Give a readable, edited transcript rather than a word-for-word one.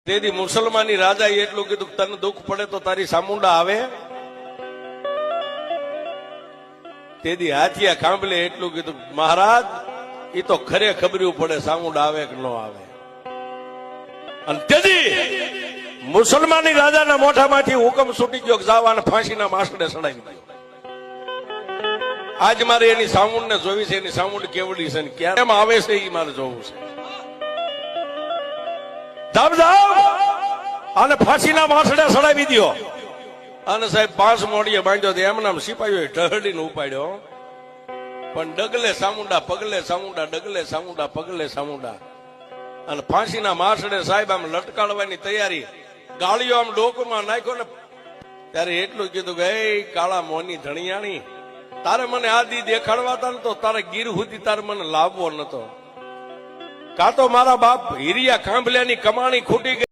તેથી મુસલમાની રાજાએ એટલું કીધું કે તને દુઃખ પડે તો તારી સામુંડા આવે. તેથી હાથિયા કાંબલે એટલું કીધું મહારાજ એ તો ખરે ખબર્યું પડે સામુંડા આવે કે ન આવે. અને તેથી મુસલમાની રાજાના મોઢામાંથી હુકમ છૂટી ગયો કે જાવ આને ફાંસીના માસડે સડાવી દો. આજ મારે એની સામુંડ ને જોવી છે, એની સામુંડ કેવડી છે ને ક્યારે આવે છે એ મારે જોવું છે. અને ફાંસીના માસડે સડાવી દો. અને સાહેબ 5 મોડીએ બાંધ્યો તો એમ નામ સિપાહીઓ ઢહડીને ઉપાડ્યો. પણ ડગલે સામુંડા પગલે સામુંડા, ડગલે સામુંડા પગલે સામુંડા. અને ફાંસીના માસડે સાહેબ આમ લટકાડવાની તૈયારી, ગાળીઓ આમ ડોકમાં નાખ્યો ને ત્યારે એટલું કીધું કે એ કાળા મોની ધણિયાણી, તારે મને આ દી દેખાડવા હતા ને તો તારે ગીર સુધી તારે મને લાવવો નતો. કાં તો મારા બાપ હીરિયા કાંભલ્યાની કમાણી ખૂટી ગઈ.